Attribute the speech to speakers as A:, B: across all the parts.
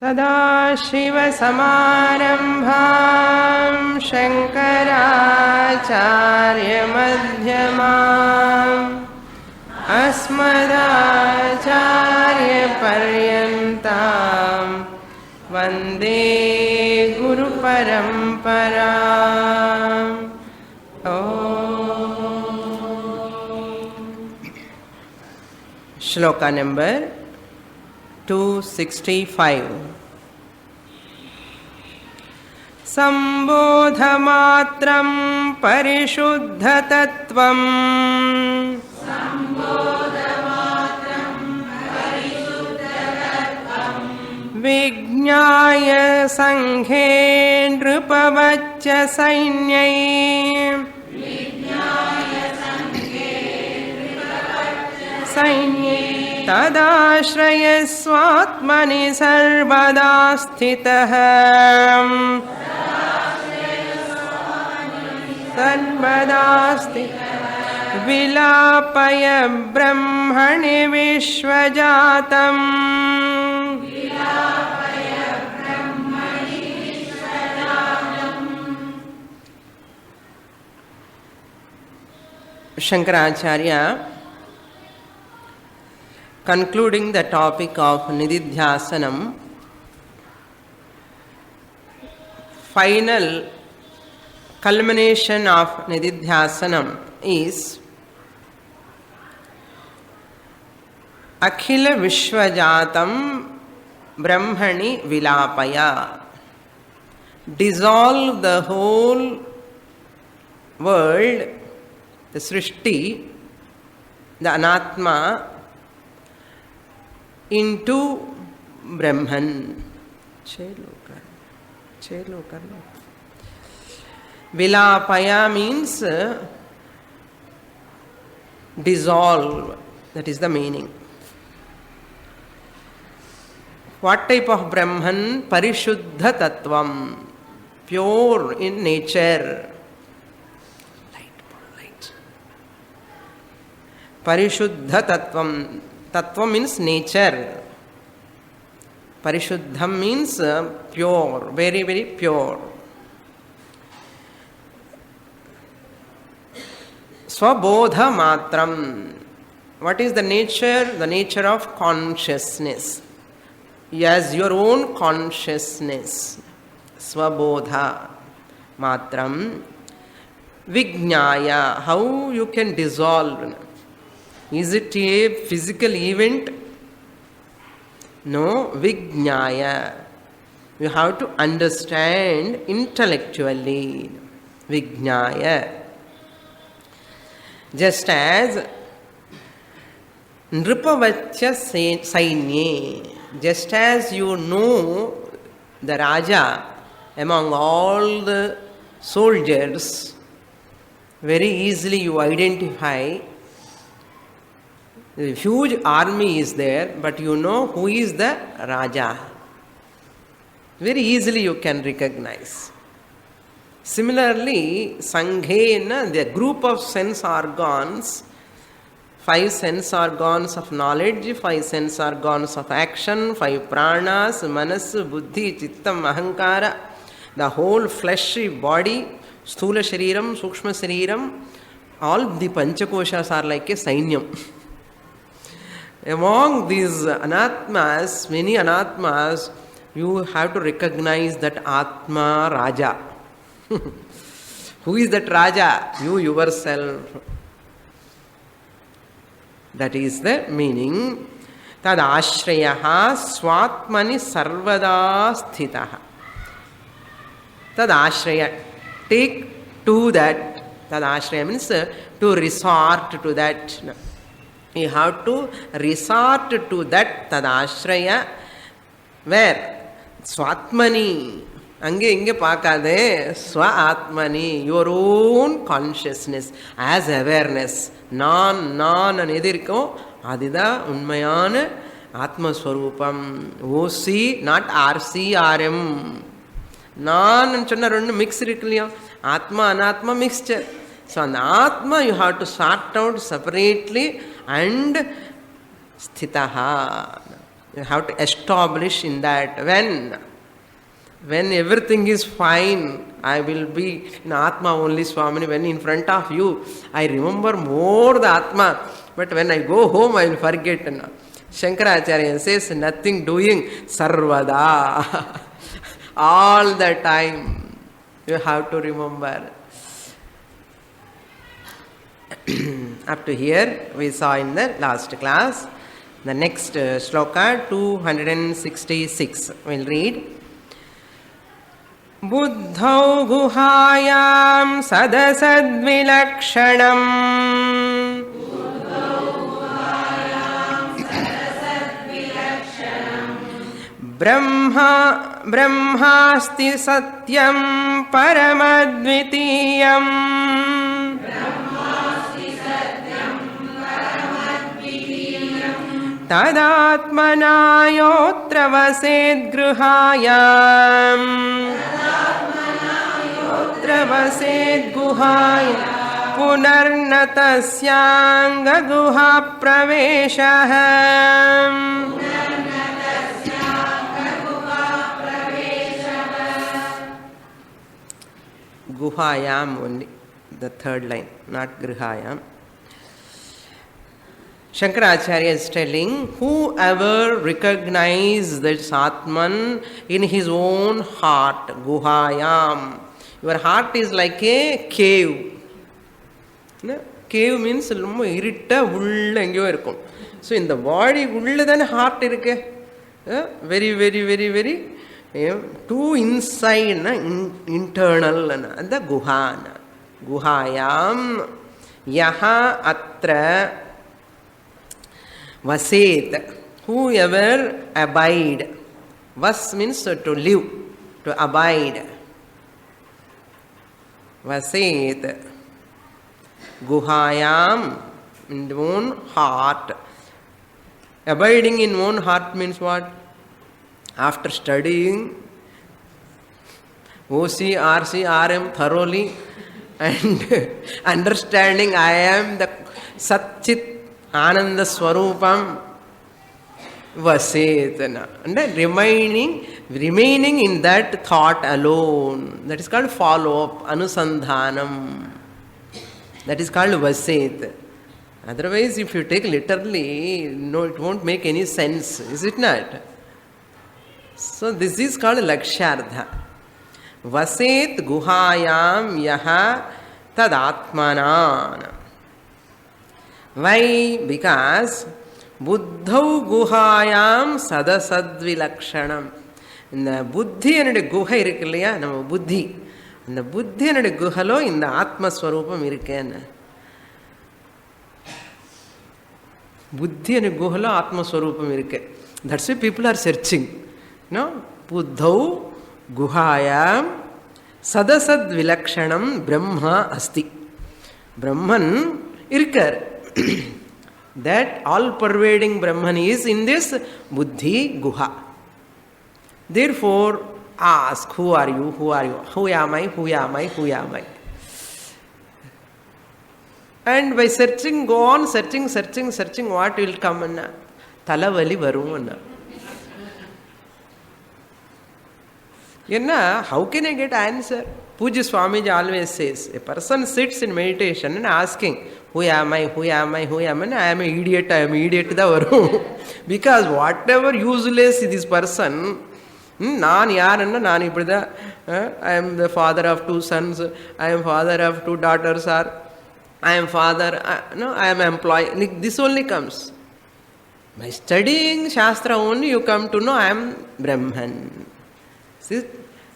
A: सदाशिवसमारम्भां शङ्कराचार्यमध्यमाम् अस्मदाचार्यपर्यन्तां वन्दे गुरुपरम्पराम्। श्लोका नंबर 265। संबोधमात्रं परिशुद्धतत्त्वम् विज्ञाय संघे नृपवच्च सैन्यै तदाश्रयस्वात्मनि सर्वदा स्थितः विलापय ब्रह्मणि विश्वजातम् Shankaracharya, concluding the topic of Nididhyasanam, final culmination of Nididhyasanam is Akhila Vishwajatam Brahmani Vilapaya. Dissolve the whole world, the Srishti, the Anatma, into Brahman. Vilapaya means dissolve. That is the meaning. What type of Brahman? Parishuddha Tattvam, pure in nature. Light. Parishuddha Tattvam. Tattva means nature. Parishuddham means pure, very, very pure. Swabodha matram. What is the nature? The nature of consciousness. As your own consciousness. Swabodha matram. Vijnaya. How you can dissolve? Is it a physical event? No, Vijnaya. You have to understand intellectually. Vijnaya. Just as Nrupavachya Sainye, just as you know the Raja among all the soldiers, very easily you identify. A huge army is there, but you know who is the Raja. Very easily you can recognize. Similarly, Sanghena, the group of sense organs, 5 sense organs of knowledge, 5 sense organs of action, 5 pranas, manas, buddhi, chittam, ahankara, the whole fleshy body, sthula shariram, sukshma shariram, all the panchakoshas are like a sainyam. Among these anatmas, many anatmas, you have to recognize that Atma Raja. Who is that Raja? You yourself. That is the meaning. Tad ashrayaha swatmani sarvada sthitaha. Tad ashraya. Take to that. Tad ashraya means to resort to that. You have to resort to that tadashraya. Where? Swatmani. Ange inge paakade. Swa-atmani. Your own consciousness as awareness. Non anedirko. Adida unmayana Atma Swarupam. OC, not RC, RM. Non and chonna mix irukliya. Atma, Anatma mixture. So on the Atma you have to sort out separately and sthitaha. You have to establish in that. When everything is fine, I will be in Atma only, Swamini. When in front of you, I remember more the Atma. But when I go home, I will forget. Shankaracharya says, nothing doing, sarvada. All the time, you have to remember. Up to here, we saw in the last class. The next shloka, 266, we'll read. Buddhau guhayam sadasadvilakshanam brahmasti satyam paramadvitiyam tadatmanayotra vasedgruhayam vasedguhaya punarnatasyanga guha praveshaham. Guhayam only, the third line, not grihayam. Shankaracharya is telling, whoever recognizes this Atman in his own heart, guhayam. Your heart is like a cave. Cave means ரொம்ப இருட்ட உள்ள எங்கேயோ இருக்கும். So இந்த பாடி உள்ள தானே heart இருக்கு. Very very very very டூ இன்சைட்னா இன்டர்னல் அந்த குஹான குஹாயாம் யஹா அத்ர vaset, whoever abide. Vas means to live, to abide. Vaset, guhayam, in the own heart. Abiding in own heart means what? After studying OC, RC, RM thoroughly and understanding I am the Satchit Ananda Swarupam Vasetana. And remaining in that thought alone. That is called follow-up, Anusandhanam. That is called Vaset. Otherwise, if you take literally, no, it won't make any sense, is it not? So this is called Lakshyardha. Vaset guhayam yaha tadatmanan. Why? Because buddhau guhayam sadasadvilakshanam. இந்த புத்தி என்னுடைய குகை இருக்கு இல்லையா, நம்ம புத்தி, அந்த புத்தி என்னுடைய குஹலோ இந்த ஆத்மஸ்வரூபம் இருக்கேன்னு. புத்தி என்னுடைய குஹலோ ஆத்மஸ்வரூபம் இருக்கு. That's why people are searching. No, புத்தௌ குஹாயாம் சதசத் விலக்ஷணம் பிரம்மா அஸ்தி. பிரம்மன் இருக்கார். That all-pervading Brahman is in this buddhi guha. Therefore, ask, who are you? Who are you? Who am I? Who am I? Who am I? And by searching, go on searching, what will come? Talavali varum. How can I get answer? Pujya Swamiji always says, a person sits in meditation and asking, who am I, who am I, who am I? I am an idiot, da varum. Because whatever useless this person, I am the father of 2 sons, I am father of 2 daughters, or I am father, I am employee. This only comes. By studying Shastra only you come to know I am Brahman. See?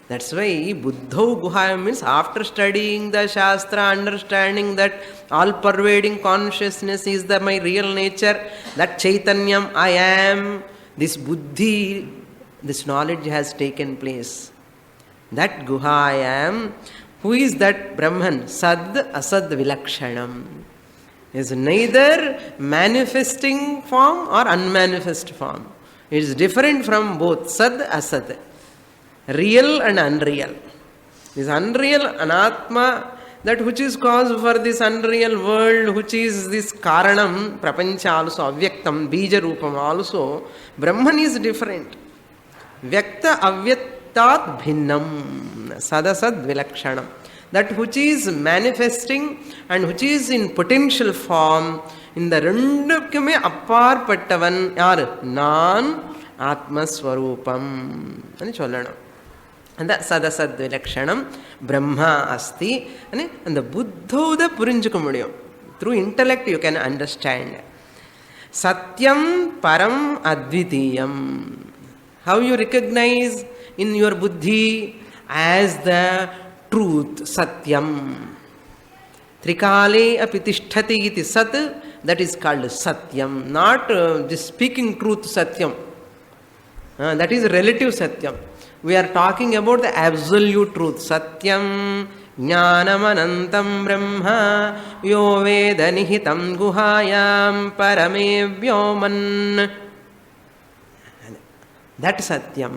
A: That's why Buddhau Guhayam means after studying the Shastra, understanding that all-pervading consciousness is my real nature, that Chaitanyam I am, this Buddhi, this knowledge has taken place. That Guhayam, who is that Brahman? Sad Asad Vilakshanam. Is neither manifesting form or unmanifest form. It is different from both Sad Asad. Real and unreal. This unreal Anatma that which is cause for this unreal world, which is this karanam, prapancha also, avyaktam, bija roopam also, Brahman is different. Vyakta avyaktat bhinnam, sadasad vilakshanam. That which is manifesting and which is in potential form, இந்த ரெண்டுக்குமே அப்பாற்பட்டவன் யாரு? நான் ஆத்மஸ்வரூபம் అని சொல்லணும். அந்த சதசத் விலக்ஷணம் பிரம்மா அஸ்தி అని அந்த புத்தோட புரிஞ்சுக்க முடியும். Through intellect you can understand. சத்யம் பரம் அத்விதீயம். How you recognize in your buddhi as the truth, satyam. Trikale api tishtati iti sat, that is called satyam. Not just speaking truth satyam. That is relative satyam. We are talking about the absolute truth. Satyam jnanamanantam brahma yo veda nihitam guhayam parame vyoman. That satyam.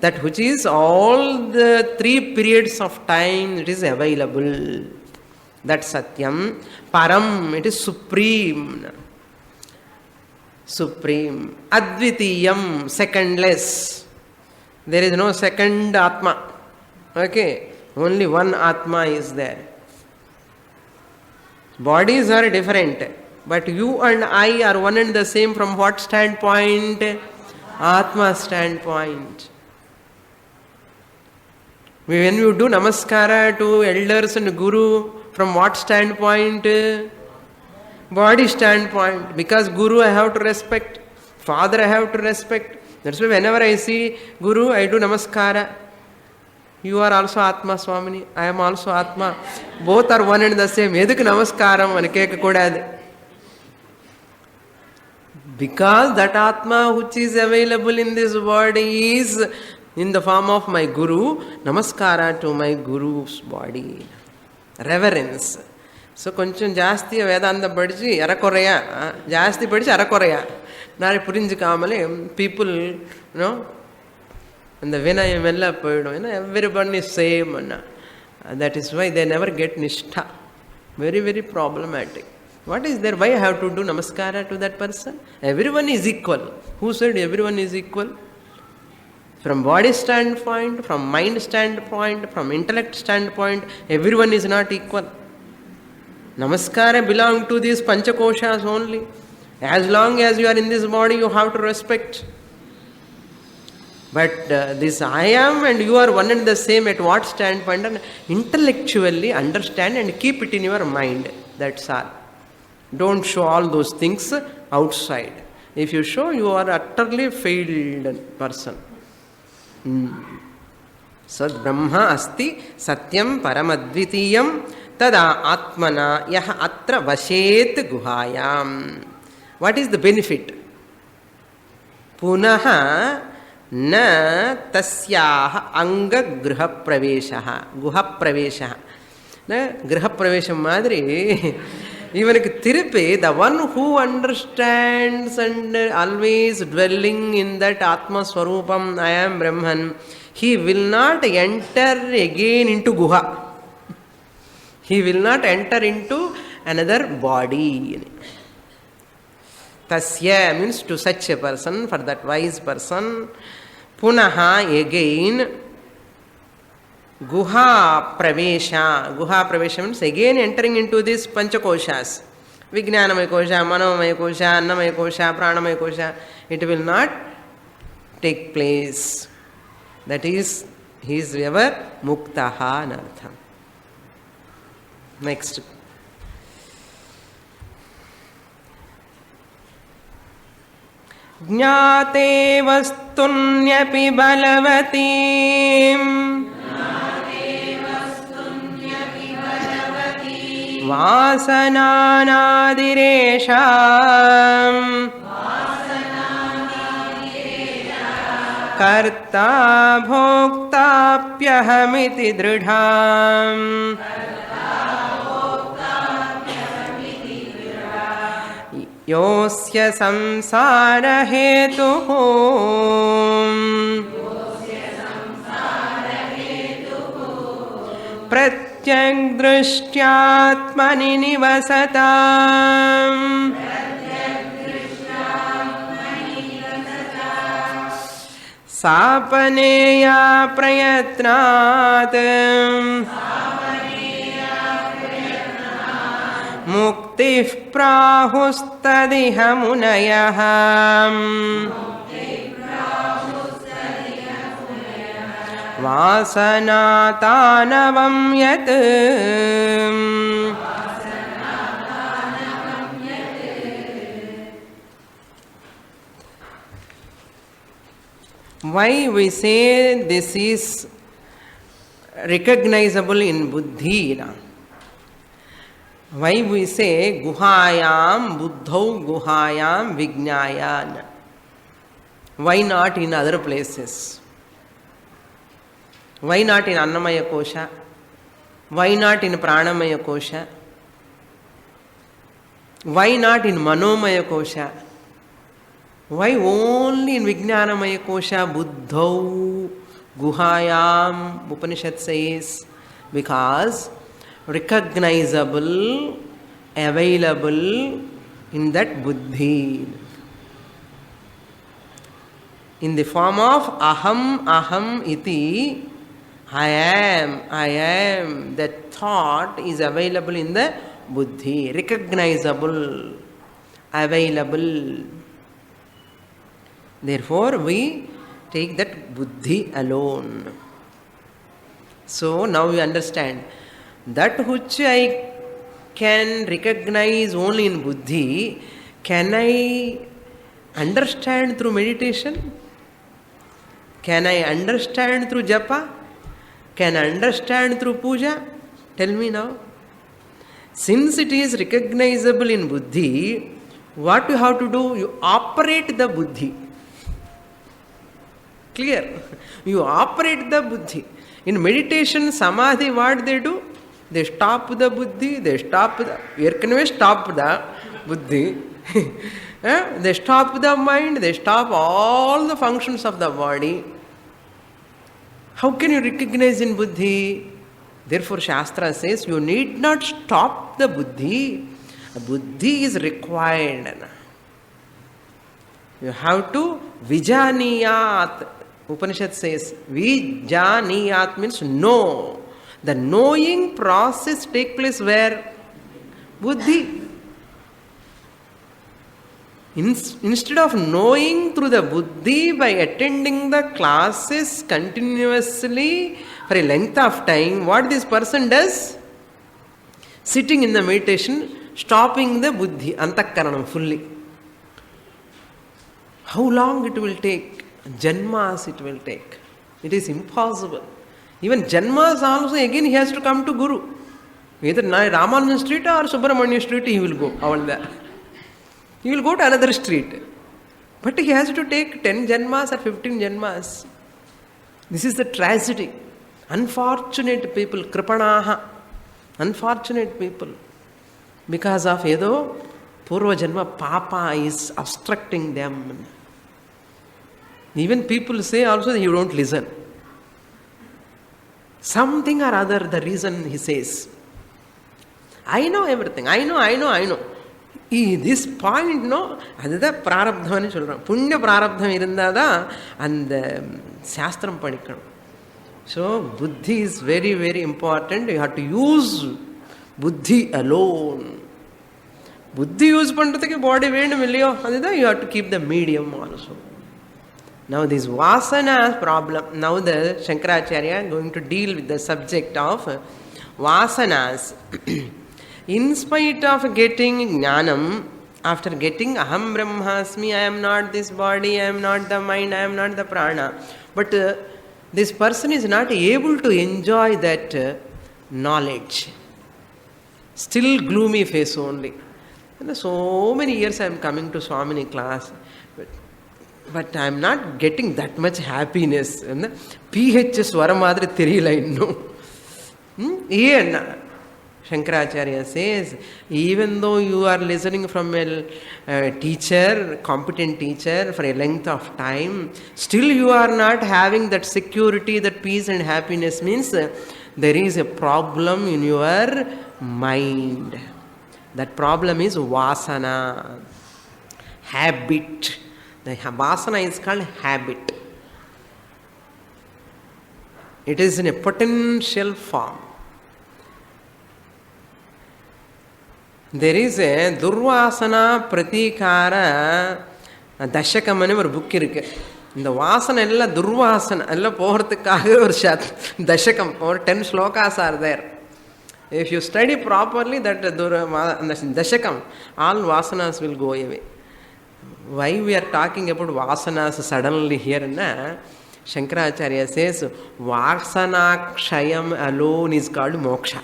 A: That which is all the 3 periods of time, it is available. That satyam. Param, it is supreme. Supreme. Advitiyam, secondless. There is no second Atma. Okay. Only one Atma is there. Bodies are different. But you and I are one and the same from what standpoint? Atma standpoint. When you do namaskara to elders and guru, from what standpoint? Body standpoint. Because guru I have to respect, father I have to respect. That's why whenever I see guru, I do namaskara. You are also Atma Swamini, I am also Atma. Both are one and the same. Edukku namaskaram ani kekakudadu. Because that Atma which is available in this body is in the form of my guru. Namaskara to my guru's body. Reverence. So koncham jaasti vedanta padichi arakoreya, jaasti padichi arakoreya nare purinjikamale people, you know, and the vinayam ella poidum, you know, everyone is same, and that is why they never get nishtha. Very, very problematic. What is there? Why I have to do namaskara to that person? Everyone is equal. Who said everyone is equal? From body standpoint, from mind standpoint, from intellect standpoint, everyone is not equal. Namaskara belong to these panchakoshas only. As long as you are in this body, you have to respect. But this I am and you are one and the same at what standpoint? And intellectually understand and keep it in your mind. That's all. Don't show all those things outside. If you show, you are utterly failed person. Sad Brahma asti satyam paramadvitiyam tada atmana yaha atra vashet guhayam. What is the benefit? Punaha na tasyaha anga griha praveshaha. Guha praveshaha. Griha pravesham madri. இவனுக்கு திருப்பி the one who understands and always dwelling in that Atma Swarupam, I am Brahman, he will not enter again into Guha. He will not enter into another body. Tasya means to such a person, for that wise person. Punaha again. Guha pravesha. Guha pravesha means again entering into these panchakoshas. Vijnanamaya kosha, manomaya kosha, annamaya kosha, pranamaya kosha. It will not take place. That is, he is ever muktaha anartham. Next. Jnate vastunyapi balavatim vasananadiresham karta bhoktapyahamiti dridham yosya samsara hetuhu prat प्रत्यग्दृष्ट्यात्मनि निवसताम् सापनेया प्रयत्नात् मुक्तिः प्राहुस्तदिह मुनयः वासनातानवं यत् Why we say this is recognizable in buddhi? Na? Why we say guhayam buddhau guhayam vijnaya? Why not in other places? Why not in Annamaya Kosha? Why not in Pranamaya Kosha? Why not in Manomaya Kosha? Why only in Vijnanamaya Kosha, Buddhau, Guhayam, Upanishad says? Because recognizable, available in that buddhi. In the form of aham, aham iti, I am, that thought is available in the buddhi, recognizable, available. Therefore, we take that buddhi alone. So, now we understand that which I can recognize only in buddhi, can I understand through meditation? Can I understand through japa? Can I understand through puja? Tell me now. Since it is recognizable in buddhi, what you have to do? You operate the buddhi. Clear? You operate the buddhi. In meditation, samadhi, what they do? They stop the buddhi, they stop the buddhi. They stop the mind, they stop all the functions of the body. How can you recognize in buddhi? Therefore, Shastra says you need not stop the buddhi. Buddhi is required. You have to vijaniyat. Upanishad says vijaniyat means know. The knowing process takes place where? Buddhi. Instead of knowing through the buddhi by attending the classes continuously for a length of time, what this person does? Sitting in the meditation, stopping the buddhi, antakaranam fully. How long it will take? Janmas it will take. It is impossible. Even Janmas also, again he has to come to Guru. Either Ramanujan street or Subramanya street he will go. All that. He will go to another street. But he has to take 10 Janmas or 15 Janmas. This is the tragedy. Unfortunate people, Kripanaha. Unfortunate people. Because of Edo, Purva Janma Papa is obstructing them. Even people say also that you don't listen. Something or other, the reason he says. I know everything. I know. This point, no, அதுதான் பிராரப்தம்னு சொல்கிறோம். புண்ணிய பிராரப்தம் இருந்தால் தான் அந்த சாஸ்திரம் படிக்கணும். So புத்தி is very very important. You have to use புத்தி அலோன். புத்தி யூஸ் பண்ணுறதுக்கு பாடி வேணும் இல்லையோ, அதுதான் you have to keep the medium also. Now this vasana problem, now the Shankaracharya going to deal with the subject of vasanas. In spite of getting jnanam, after getting aham brahmasmi, I am not this body, I am not the mind, I am not the prana. But this person is not able to enjoy that knowledge. Still gloomy face only. And so many years I am coming to Swamini class. But I am not getting that much happiness. PHS vara madri theriyala innum. Enna Shankaracharya says, even though you are listening from a teacher, competent teacher for a length of time, still you are not having that security, that peace and happiness. Means there is a problem in your mind. That problem is vasana, habit. The vasana is called habit. It is in a potential form. There is a Durvasana Pratikara Dashakamani or book இருக்கு. இந்த வாசனை எல்லாம் துர்வாசனை எல்லாம் போகிறதுக்காக ஒரு தசகம் or 10 shlokas are there. If you study properly that dashakam, all vasanas will go away. Why we are talking about vasanas suddenly here? Shankaracharya says vasana kshayam alone is called moksha.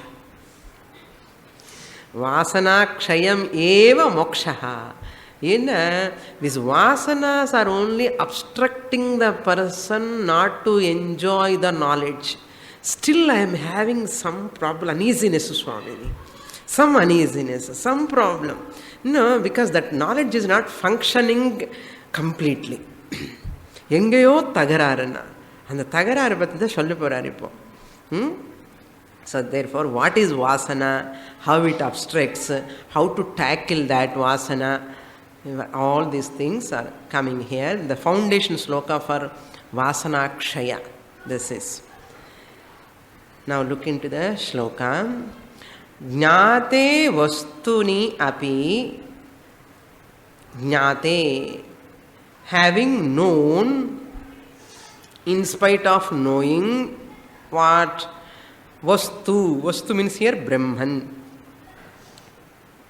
A: Vasana kshayam eva moksha. These vasanas are only obstructing the person not to enjoy the knowledge. Still I am having some problem, uneasiness, Swamini. Some uneasiness, some problem. No, because that knowledge is not functioning completely. Engayo tagararana. And the tagarar pathida sollu poraripo. So therefore, what is vasana? How it obstructs? How to tackle that vasana? All these things are coming here. The foundation sloka for vasana kshaya. This is. Now look into the shloka. Jnate vastuni api. Jnate, having known, in spite of knowing, what? Vastu. Vastu means here Brahman.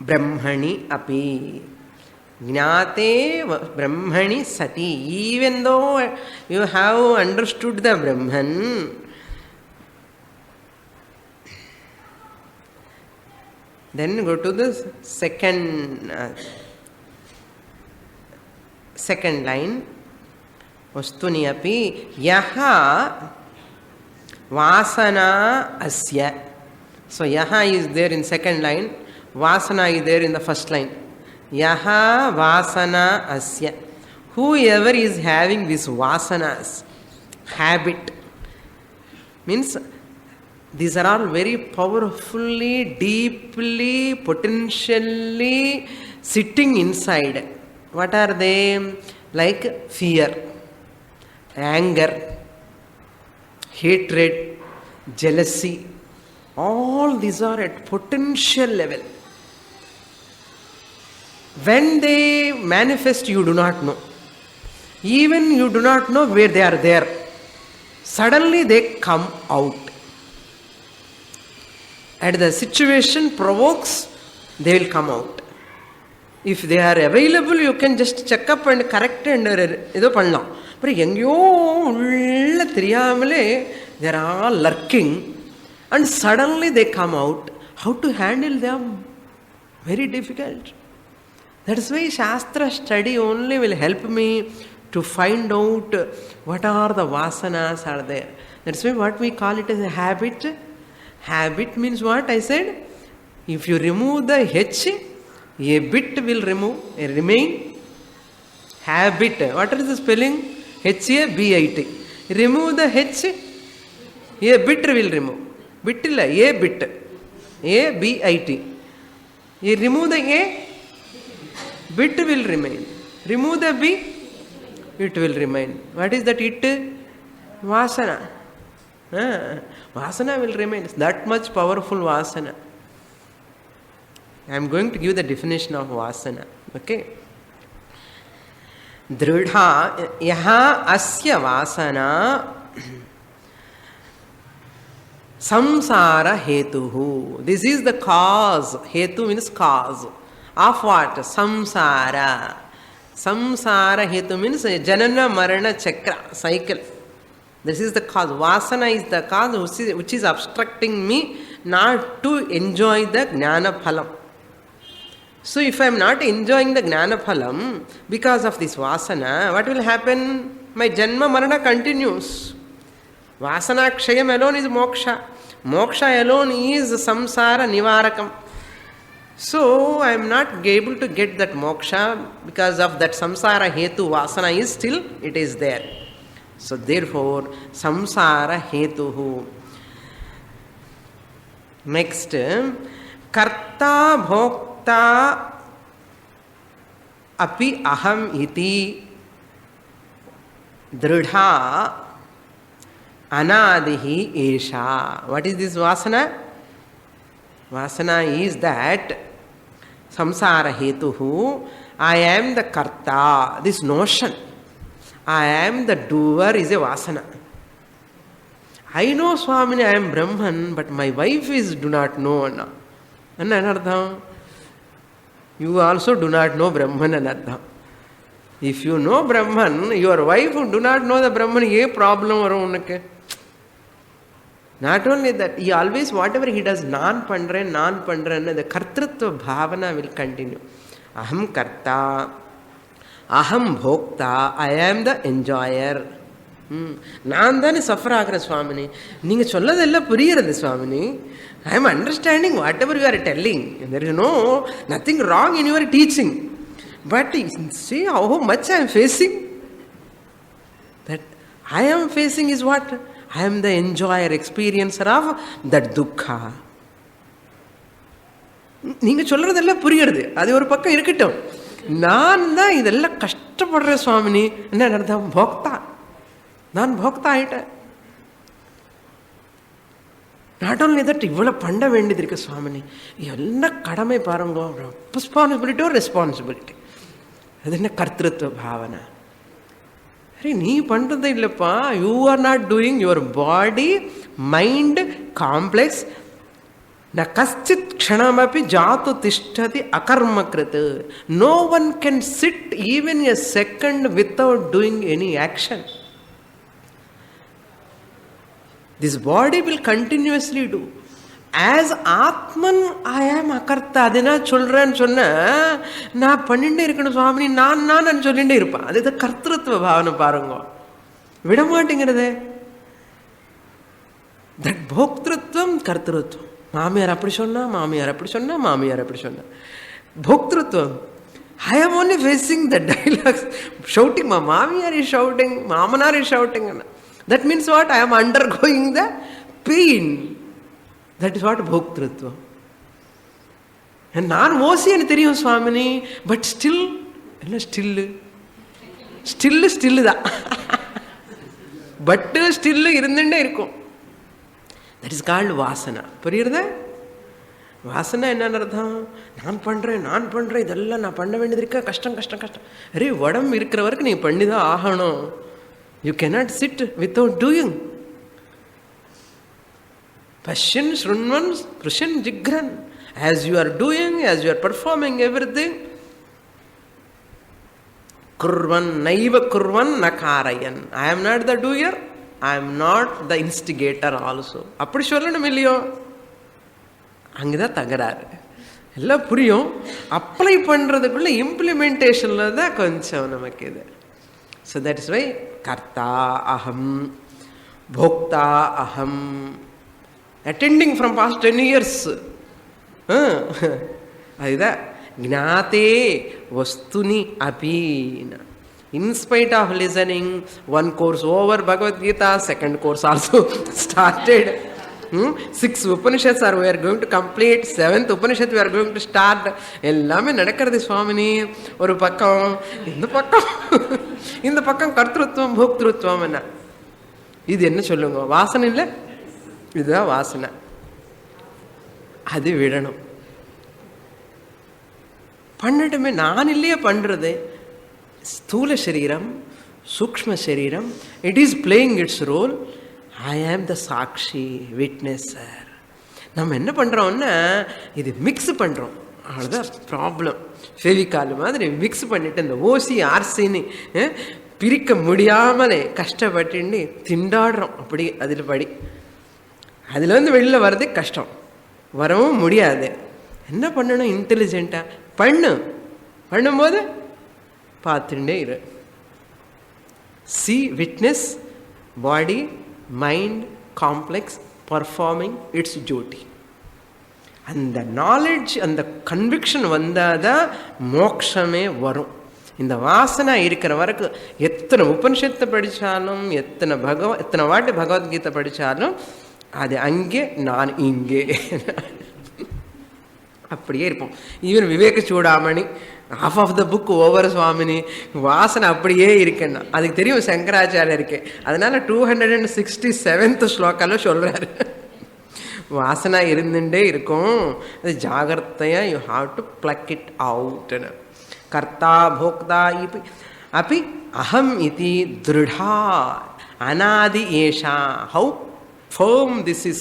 A: Brahmani api. Jnate Brahmani sati. Even though you have understood the Brahman, then go to the second line. Vastuni api yaha vasana asya. So yaha is there in second line. Vasana is there in the first line. Yaha vasana asya. Whoever is having this vasanas, habit, means these are all very powerfully, deeply, potentially sitting inside. What are they? Like fear, anger, hatred, jealousy. All these are at potential level. When they manifest, you do not know. Even you do not know where they are there. Suddenly they come out. And the situation provokes, they will come out. If they are available, you can just check up and correct and ido pannalam. But engyo ulla theriyamale, they are all lurking and suddenly they come out. How to handle them? Very difficult. That's why Shastra study only will help me to find out what are the vasanas are there. That's why what we call it as a habit. Habit means what? I said, if you remove the H, a bit will remain. Habit. What is the spelling? H-A-B-I-T. Remove the H, a bit will remove. Bit illa, a bit. A-B-I-T. You remove the A, bit will remain. Remove the B, it will remain. What is that it? Vasana. Vasana will remain. That much powerful vasana. I am going to give the definition of vasana. Okay. Dridha yaha asya vasana samsara hetuhu. This is the cause. Hetu means cause. Of what? Samsara. Samsara hetu means janana marana chakra, cycle. This is the cause. Vasana is the cause which is obstructing me not to enjoy the jnana phalam. So if I am not enjoying the jnana phalam because of this vasana, what will happen? My janma marana continues. Vasana kshayam alone is moksha. Moksha alone is samsara nivarakam. So I am not able to get that moksha because of that samsara hetu. Vasana is still, it is there. So therefore, samsara hetuhu. Next கர்த்தா போக்தா அப்பி அகம் இதி திருடா அநாதிஹி ஏஷா. What is this Vasana? Vasana is that samsara hetuhu, I am the karta, this notion, I am the doer is a vasana. I know Swamini, I am Brahman, but my wife is do not know. Anna anardham? You also do not know Brahman anardham. If you know Brahman, your wife who do not know the Brahman, ye problem varum unakku. Not only that, he always, whatever he does, non pandren, the kartritva bhavana will continue. Aham karta, aham bhokta, I am the enjoyer. நான் தானே suffer ஆகிற சுவாமினி. நீங்கள் சொல்லதெல்லாம் புரியுறது சுவாமினி. I am understanding whatever you are telling. There is nothing wrong in your teaching. But see how much I am facing. That I am facing is what? I am the enjoyer, experiencer of that dukkha. நீங்கள் சொல்கிறதெல்லாம் புரியுறது, அது ஒரு பக்கம் இருக்கட்டும். நான் தான் இதெல்லாம் கஷ்டப்படுறேன் சுவாமினி. என்ன அர்த்தம்? போக்தா. நான் போக்தா ஆயிட்டேன். நாட் ஓன்லி தட், இவ்வளோ பண்ண வேண்டியது இருக்கு சுவாமினி. என்ன கடமை பாருங்க, ரெஸ்பான்சிபிலிட்டி ஒரு ரெஸ்பான்சிபிலிட்டி. அது என்ன கர்த்திருவ பாவனை? நீ பண்றதே இல்லப்பா. You are not doing. Your body mind complex ந கஷ்டித் க்ஷணமபி ஜாத்து திஷ்டதி அகர்மக்ருத். No one can sit even a second without doing any action. This body will continuously do. As ஆத்மன் ஐ ஆம் அகர்த்தா. அது நான் சொல்கிறேன்னு சொன்ன, நான் பண்ணிகிட்டே இருக்கணும் சுவாமி, நான் சொல்லிகிட்டே இருப்பேன். அது கர்த்திருவ பாவனை பாருங்க, விடமாட்டேங்கிறதே. தட் போக்திருத்வம் கர்த்திருவம். மாமியார் அப்படி சொன்னா, மாமியார் அப்படி சொன்னா, மாமியார் அப்படி சொன்னா. போக்திருத்வம். I am only facing the dialogues, shouting. My mamiyar is shouting, mamanar is shouting. That means what? I am undergoing the pain. That is what bhoktritva. நான் ஓசின்னு தெரியும் சுவாமினி, பட் ஸ்டில் என்ன ஸ்டில்லு தான். பட்டு ஸ்டில்லு இருந்துட்டே இருக்கும். That is called Vasana. புரியுறதா? வாசனை என்னன்னு அர்த்தம்? நான் பண்ணுறேன் இதெல்லாம் நான் பண்ண வேண்டியது இருக்கா, கஷ்டம். அரே, உடம்பு இருக்கிற வரைக்கும் நீ பண்ணி தான் ஆகணும். You cannot sit without doing. Pashyan, Shrunvan, Prushan, Jigran. As you are doing, as you are performing everything, Kurvan, Naiva Kurvan, Nakarayan. I am not the doer, I am not the instigator also. அப்படி சொல்லணும் இல்லையோ? அங்கதான் தகராறு. எல்லாம் புரியும், apply பண்ணுறதுக்குள்ள இம்ப்ளிமெண்டேஷனில் தான் கொஞ்சம் நமக்கு இது. ஸோ தட் இஸ் வை கர்த்தா அகம், போக்தா அகம். Attending from past 10 years. அதுதான் ஞாத்தே வஸ்துனி அபீன. In spite of listening, one course over Bhagavad Gita, second course also started. 6 Upanishads are we are going to complete, 7th Upanishad we are going to start. எல்லாமே நடக்கிறது சுவாமினி. ஒரு பக்கம் இந்த பக்கம் கர்த்திருவம் போக்திருவம். என்ன இது? என்ன சொல்லுங்க? வாசனை இல்லை, இதுதான் வாசனை. அது விடணும். பண்ணட்டுமே, நான் இல்லையே பண்றது. ஸ்தூல சரீரம், சூக்ஷ்ம சரீரம், it is playing its role. I am the சாட்சி, விட்னஸர். நம்ம என்ன பண்றோம்னா இது மிக்ஸ் பண்றோம். அவ்வளோதான் ப்ராப்ளம். ஃபெவிகால் மாதிரி மிக்ஸ் பண்ணிட்டு இந்த ஓசி ஆர்சின்னு பிரிக்க முடியாமலே கஷ்டப்பட்டு திண்டாடுறோம். அப்படி அதில் படி அதில் வெளியில் வர்றது கஷ்டம், வரவும் முடியாது. என்ன பண்ணணும்? இன்டெலிஜென்ட்டாக பண்ணும்போது பார்த்துட்டே இரு. C, witness, body, mind, complex, performing it's duty. அந்த நாலேஜ், அந்த கன்விக்ஷன் வந்தால் தான் மோட்சமே வரும். இந்த வாசனை இருக்கிற வரைக்கும் எத்தனை உபனிஷத்தை படித்தாலும், எத்தனை வாட்டி பகவத்கீதை படித்தாலும் அது அங்கே, நான் இங்கே. அப்படியே இருப்போம். Even Viveka Chudamani half of the book over சுவாமினி, வாசனை அப்படியே இருக்குன்னா அதுக்கு தெரியும் சங்கராச்சாரியருக்கு. அதனால 267th ஸ்லோகால சொல்றாரு, வாசனை இருந்துட்டே இருக்கும், அது ஜாகிரதையா you have to plug it out. கர்த்தா போக்தா அப்படி அகம் இதி திருடா அநாதி ஏஷா. How firm this is.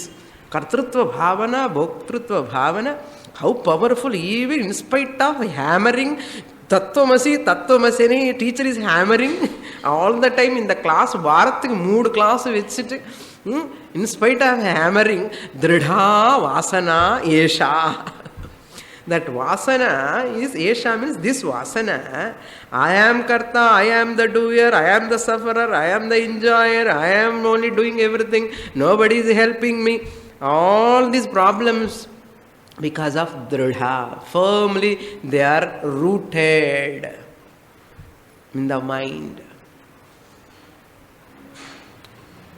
A: Kartrutva bhavana, bhoktritva bhavana, how powerful, even in spite of hammering. Tattvamasi, Tattvamasi, teacher is hammering all the time in the class. Bharathukku 3 class vechittu, in spite of hammering, dridha vasana esha. That vasana is, esha means this vasana. I am karta, I am the doer, I am the sufferer, I am the enjoyer, I am only doing everything, nobody is helping me. All these problems because of dridha, firmly they are rooted in the mind.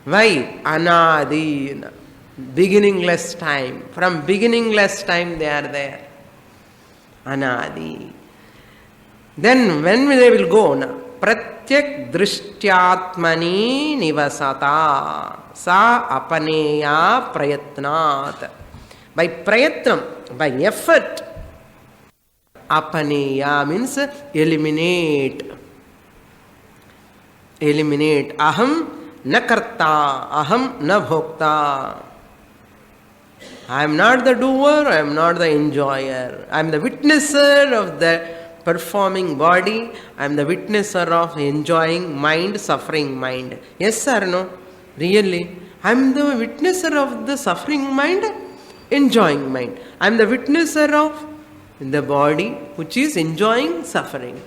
A: Why? Anadi, beginningless time. From beginningless time they are there. Anadi. Then when they will go? Pratyak drishtyatmani nivasata sa apaneya prayatnat. By prayatnam, by effort. Apaneya means eliminate. Eliminate. Aham na karta, aham na bhokta. I am not the doer, I am not the enjoyer. I am the witnesser of the performing body, I am the witnesser of enjoying mind, suffering mind. Yes or no? Really? I am the witnesser of the suffering mind, enjoying mind. I am the witnesser of the body which is enjoying suffering.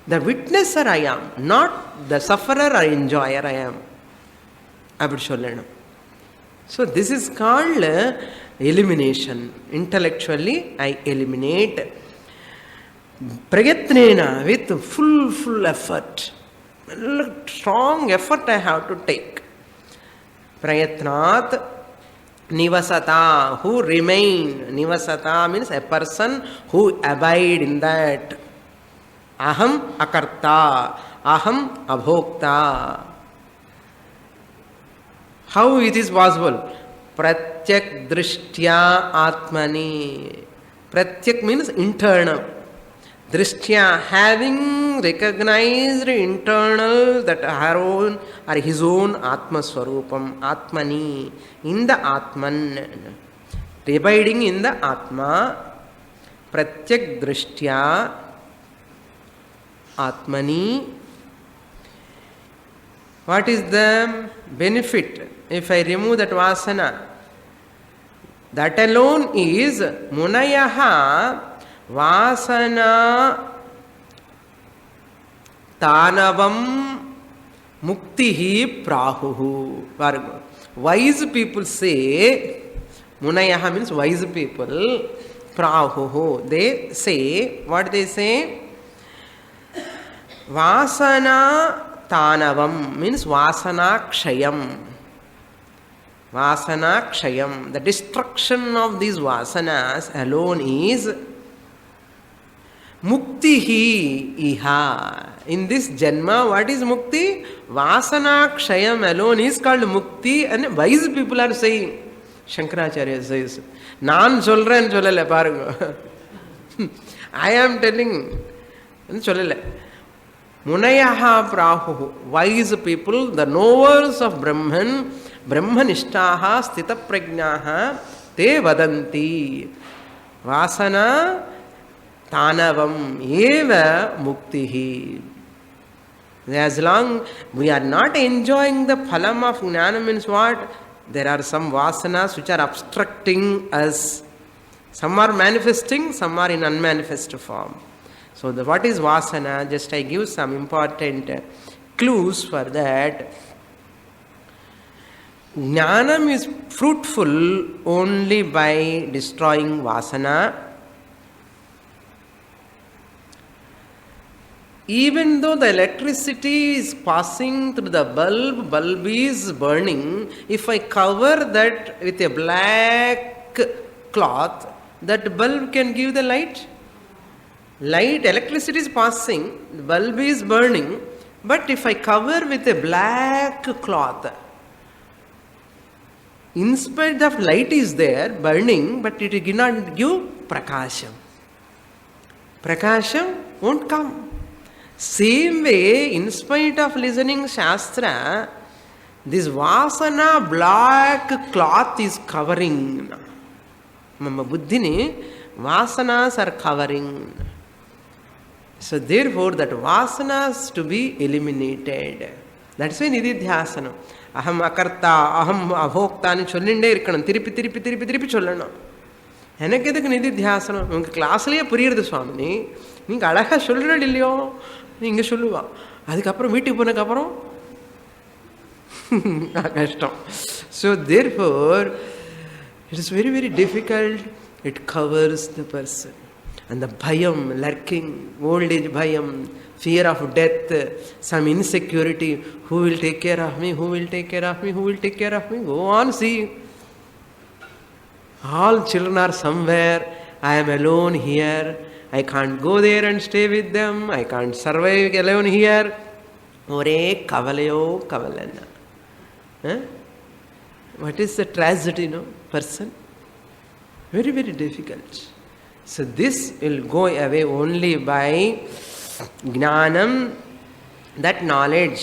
A: The witnesser I am, not the sufferer or enjoyer I am. அப்படி சொல்லணும். So this is called elimination. Intellectually I eliminate. Prayatnena, with full effort. Strong effort I have to take. Prayatnat nivasata, who remain. Nivasata means a person who abide in that. Aham akarta, aham abhokta. How it is possible? Pratyak drishtya atmani. Pratyak means internal. Drishtya, having recognized internal, that her own or his own Atma Swarupam, Atmani, in the Atman, abiding in the Atma, Pratyak Drishtya Atmani. What is the benefit if I remove that vasana? That alone is Munayaha Vasana Tanavam Muktihi Prahuhu. Wise people say, Munayaha means wise people, Prahuhu. They say, what they say? Vasana Tanavam means Vasana Kshayam. Vasana Kshayam. The destruction of these vasanas alone is Muktihi iha. In this janma, what is mukti? Vasana kshayam alone is called mukti, and wise people are saying. Shankaracharya says, Naan solren sollala parunga. I am telling. Sollala. Munayaha prahuhu. Wise people, the knowers of Brahman, Brahmanishtaha stita prajnaha, te vadanti. Vasana Tanavam eva muktihi. As long we are not enjoying the phalam of jnana, means what? There are some vasanas which are obstructing us. Some are manifesting, some are in unmanifest form. So what is vasana? Just I give some important clues for that. Jnanam is fruitful only by destroying vasana. Even though the electricity is passing through the bulb, bulb is burning, if I cover that with a black cloth, that bulb can give the light. Light, electricity is passing, the bulb is burning, but if I cover with a black cloth, in spite of light is there, burning, but it will not give prakasham. Prakasham won't come. Same way, in spite of listening Shastra, this Vasana black cloth is covering. Mama buddhini, Vasanas are covering. So therefore, that Vasanas to be eliminated. That's why Nididhyasana. Aham akarta, aham abhokta ani sollinde irkanam. திருப்பி சொல்லணும். எனக்கு எதுக்கு நிதித்தியாசனம்? உங்கள் கிளாஸ்லேயே புரியுறது சுவாமி, நீங்கள் அழகாக சொல்கிறீர்கள் இல்லையோ, நீங்கள் சொல்லுவா. அதுக்கப்புறம் வீட்டுக்கு போனதுக்கப்புறம் கஷ்டம். So therefore it is very very difficult. It covers the person. அந்த பயம், லர்க்கிங், ஓல்ட் ஏஜ் பயம், fear of death, some insecurity, who will take care of me, who will take care of me, who will take care of me? Go on, see. All children are somewhere. I am alone here. I can't go there and stay with them. I can't survive alone here. ஒரே கவலையோ கவலைன்னா. What is the tragedy, no? Person? Very, very difficult. So this will go away only by Gnanam, that knowledge.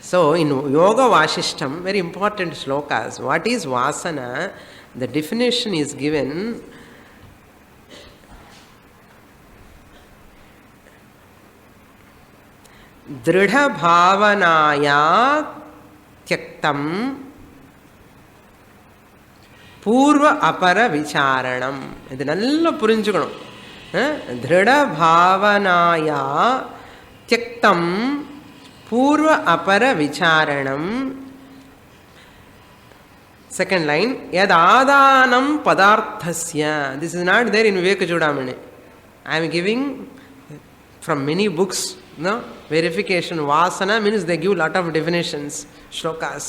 A: So in Yoga Vasishtam, very important slokas. What is Vasana? The definition is given. Dridha bhavanaya tyaktam purva apara vicharanam. இது நல்லா புரிஞ்சுக்கணும். திருட பாவனாயா தியக்தம் பூர்வ அபர விசாரணம். Second line, yad ஆதானம் பதார்த்தஸ்ய. This is not there in Viveka Chudamani. I am giving from many books, no? Verification. Vasana means they give lot of definitions, shlokas.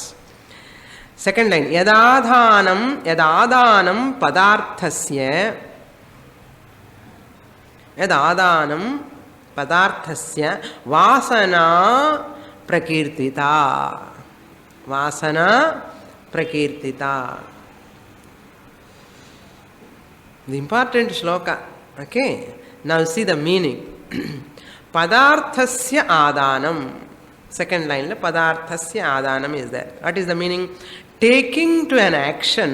A: Second line, yad ஆதானம் பதார்த்தஸ்ய. यदादानं पदार्थस्य वासना प्रकीर्तिता. वासना प्रकीर्तिता. The important shloka. Okay. Now see the meaning. Padarthasya adanam. Second line, padarthasya adanam is there. What is the meaning? Taking to an action.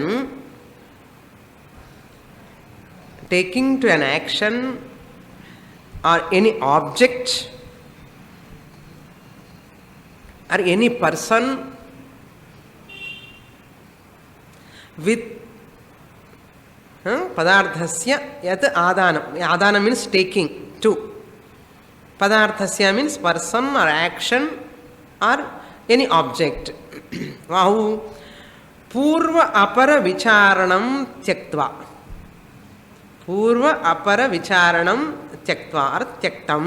A: Taking to an action or any object or any person with padarthasya yat adanam. Adanam means taking to. Padarthasya means person or action or any object. Wow. Purva apara vicharanam tyaktva. Purva apara vicharanam tyaktva or tyaktam.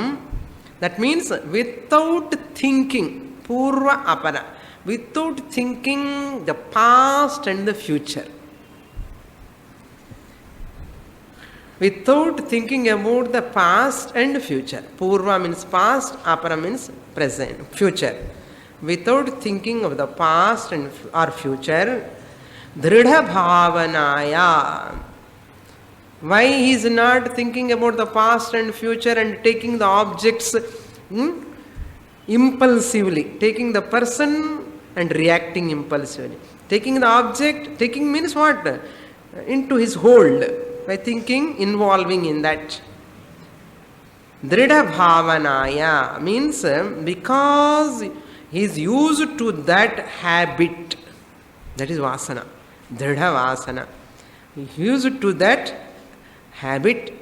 A: That means without thinking. Purva apara. Without thinking the past and the future. Without thinking about the past and future. Purva means past, apara means present, future. Without thinking of the past and or future. Dridha bhavanaya. Why he is not thinking about the past and future and taking the objects impulsively, taking the person and reacting impulsively. Taking the object, taking means what? Into his hold, by thinking, involving in that. Dridha bhavanaya means because he is used to that habit. That is vasana. Dridha vasana. He is used to that habit,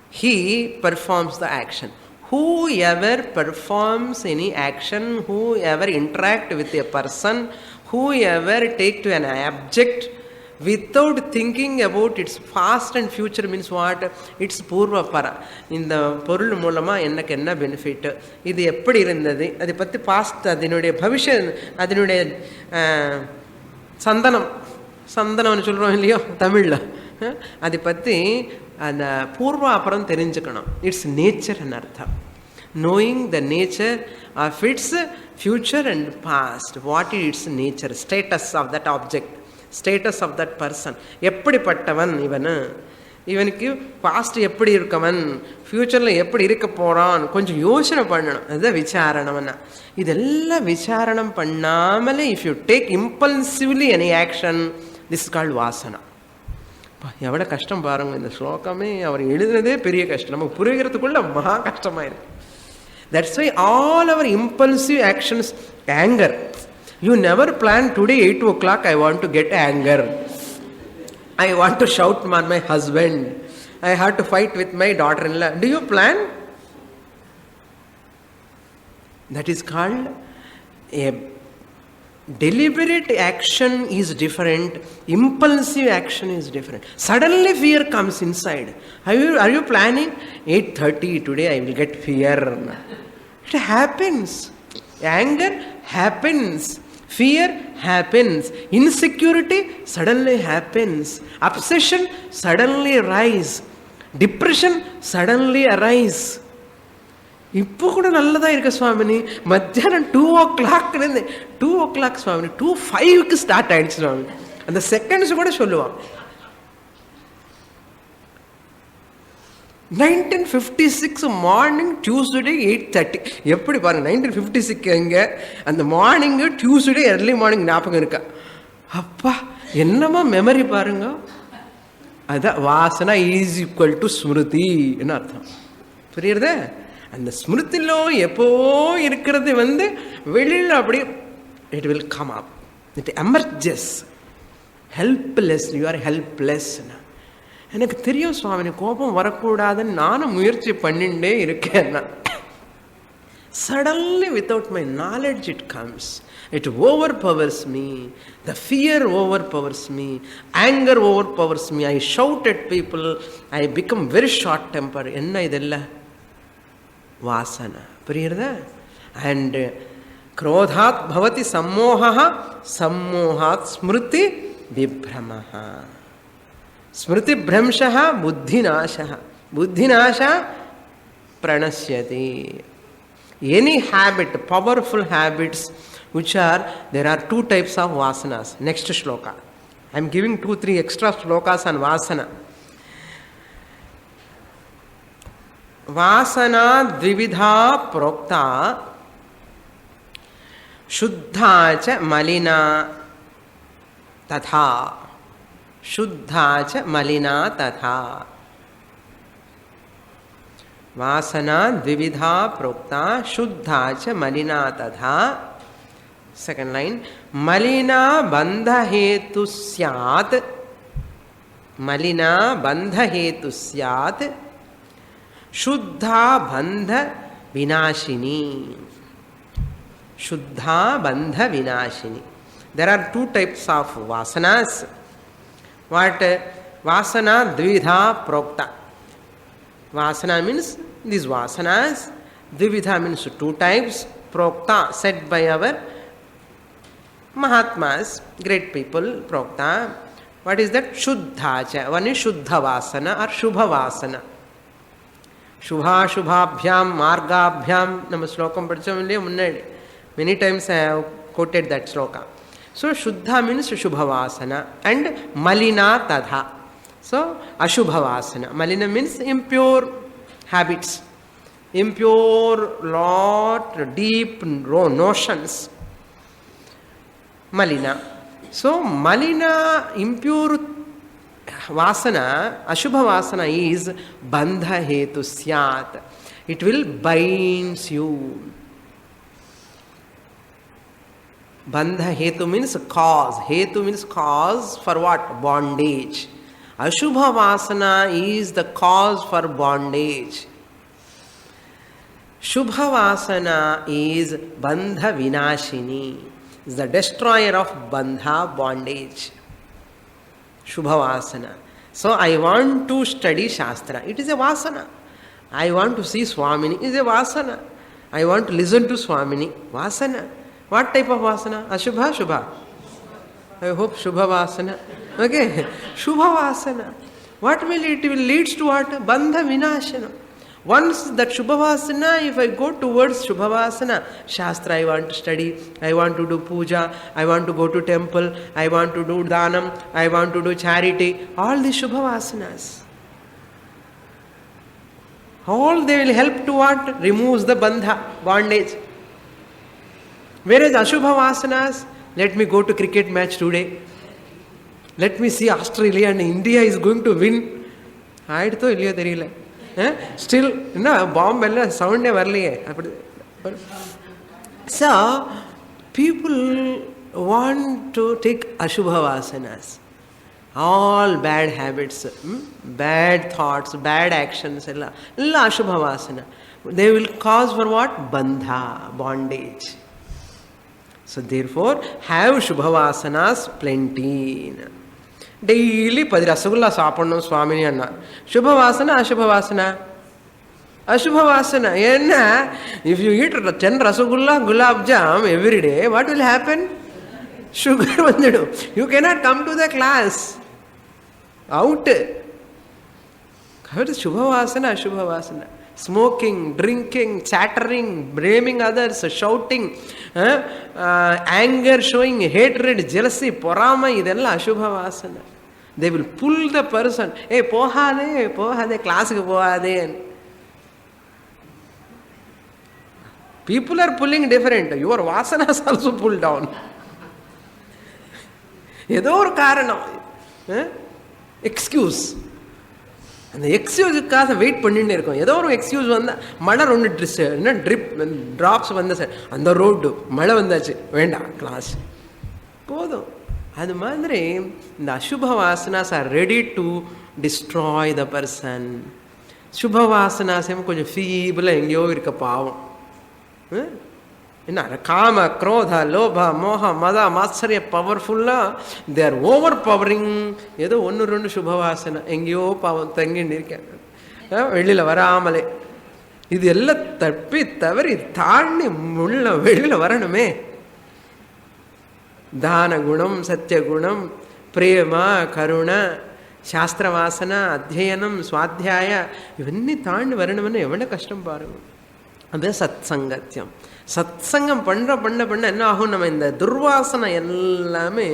A: he performs the action. Whoever performs any action, whoever interact with a person, whoever take to an object without thinking about its past and future means what? It's purva para. இந்த பொருள் மூலமா எனக்கு என்ன benefit, இது எப்படி இருந்தது, அதை பற்றி பாஸ்ட், அதனுடைய பவிஷ்ய, அதனுடைய சந்தனம்னு சொல்கிறோம் இல்லையோ தமிழில், அதை பற்றி அந்த பூர்வாபரம் தெரிஞ்சுக்கணும். இட்ஸ் நேச்சர்னு அர்த்தம். knowing the nature of its future and past, what is its nature, status of that object, status of that person, எப்படிப்பட்டவன் இவனுக்கு பாஸ்ட் எப்படி இருக்கவன், ஃப்யூச்சரில் எப்படி இருக்க போகிறான், கொஞ்சம் யோசனை பண்ணணும். அதுதான் விசாரணம்னா. இதெல்லாம் விசாரணம் பண்ணாமலே if you take impulsively any action, this is called வாசனா. எவ்வளோ கஷ்டம் பாருங்க. இந்த ஸ்லோகமே அவர் எழுதுனதே பெரிய கஷ்டம், நமக்கு புரிகிறதுக்குள்ள மகா கஷ்டமாயிருக்கு. That's why all our impulsive actions, anger. You never plan today 8 o'clock I want to get anger. I want to shout on my husband. I have to fight with my daughter-in-law. Do you plan? That is called a deliberate action is different. Impulsive action is different. Suddenly fear comes inside. Are you planning 8:30 today I will get fear? It happens. Anger happens. Fear happens. Insecurity suddenly happens. Obsession suddenly rise. Depression suddenly arise. இப்போ கூட நல்லதாக இருக்க சுவாமினி, மத்தியானம் 2 o'clock 2 o'clock சுவாமினி 2:05 start ஆயிடுச்சு சுவாமி, அந்த seconds கூட சொல்லுவான். 1956 morning Tuesday 8:30. எப்படி பாருங்க, 1956 எங்கே அந்த மார்னிங்கு டியூஸ்டே எர்லி மார்னிங் ஞாபகம் இருக்கா? அப்பா என்னமா மெமரி பாருங்க. அதான் Vasana is equal to Smriti என்ன அர்த்தம் புரியுறதே? அந்த ஸ்மிருதிலோ எப்போ இருக்கிறது வெளியில் அப்படி it will come up, it emerges. Helpless, you are helpless. எனக்கு தெரியும் சுவாமி கோபம் வரக்கூடாதுன்னு நானும் முயற்சி பண்ணிட்டே இருக்கேன். Suddenly without my knowledge it comes. It overpowers me. The fear overpowers me. Anger overpowers me. I shout at people. I become very short tempered. என்ன இதெல்லாம் வாசனா புரியுறதா? And क्रोधात् भवति सम्मोहः, सम्मोहात् स्मृति विभ्रमः, स्मृति भ्रंशः बुद्धिनाशः, बुद्धिनाशः प्रणश्यति. Any habit, powerful habits which are, there are 2 types of vasanas. Next shloka, I am giving 2-3 extra shlokas on vasana. वासना द्विविधा प्रोक्ता, शुद्धा च मलिना तथा, शुद्धा च मलिना तथा. वासना द्विविधा प्रोक्ता, शुद्धा च मलिना तथा. सेकंड लाइन, मलिना बंध हेतु स्यात्, मलिना बंध हेतु स्यात्, शुद्धा बंध विनाशिनी, शुद्धा बंध विनाशिनी. There are 2 types of vasanas. What? Vasana dvividha prokta. Vasana means these vasanas. Dvividha means 2 types. Prokta, said by our Mahatmas, great people. Prokta. What is that? Shuddha cha. One is Shuddha vasana or Shubha vasana. Shubha-shubhabhyam margabhyam. நம்ம ஸ்லோகம் படித்தோம் இல்லையா முன்னாடி? Many times I have quoted that sloka. So Shuddha means Shubhavasana and Malina Tadha. So Ashubhavasana. Malina means impure habits, impure lot, deep notions. Malina. So Malina, impure vasana, Ashubha vasana is bandha hetu syat. It will bind you. Bandha hetu means cause. Hetu means cause for what? Bondage. Ashubha vasana is the cause for bondage. Shubha vasana is bandha vinashini, is the destroyer of bandha, bondage. Shubhavasana. So I want to study Shastra. It is a vasana. I want to see Swamini. It is a vasana. I want to listen to Swamini. Vasana. What type of vasana? Ashubha, Shubha. I hope Shubha vasana. Okay. Shubha vasana. What will it will leads to what? Bandha vinashana. Once that Shubhavasana, if I go towards Shubhavasana, Shastra I want to study, I want to do puja, I want to go to temple, I want to do dhanam, I want to do charity, all these Shubhavasanas. All they will help to what? Removes the bandha, bondage. Whereas Ashubhavasanas, let me go to cricket match today. Let me see Australia and India is going to win. Aayidtho illiyo theriyala. Still, bomb sound varliye. So, people want to take Ashubhavasanas. All bad habits, bad thoughts, bad actions, illa Ashubhavasana. They will cause for what? Bandha, bondage. So therefore, have Shubhavasanas plenty. Daily 10 rasgulla சாப்பிடணும் சுவாமினி அண்ணா. Shubhavasana, Ashubhavasana? Ashubhavasana. Enna, if you eat 10 rasgulla, gulab jam every day, what will happen? Sugar vandidu. You cannot come to the class. Out. What is Shubhavasana, Ashubhavasana? Smoking, drinking, chattering, blaming others, shouting, anger, showing hatred, jealousy, porama, idella Ashubhavasana. They will pull the person. Hey, pohade, class ku pohade. People are pulling different. Your vasanas also pull down. Edo or karanam. Excuse. அந்த எக்ஸ்கியூஸுக்காக wait பண்ணிட்டு இருக்கோம். ஏதோ ஒரு excuse வந்தால் மழை 2 drops வந்த sir அந்த road மழை வந்தாச்சு வேண்டாம் கிளாஸ் போதும். அது மாதிரி இந்த அசுப vasanas are ready to destroy the person. சுப வாசனாசம் கொஞ்சம் ஃபீபிளாக எங்கேயோ இருக்க பாவம். என்ன காம குரோத லோப மோக மத மாத்சரிய பவர்ஃபுல்லாக தே ஆர் ஓவர் பவரிங். ஏதோ 1-2 சுபவாசனை எங்கேயோ பாவம் தங்கின்னு இருக்கேன் வெளியில் வராமலே. இது எல்லாம் தப்பி தவறி தாண்டி உள்ள வெளியில் வரணுமே. தான குணம், சத்திய குணம், பிரேம, கருண, சாஸ்திர வாசனை, அத்தியனம், சுவாத்தியாய இவన్నీ தாண்டி வரணும்னு எவ்வளோ கஷ்டம் பாருங்க. அது சத் சங்கத்தியம். சத்சங்கம் பண்ண பண்ண பண்ண என்ன ஆகும், நம்ம இந்த துர்வாசனை எல்லாமே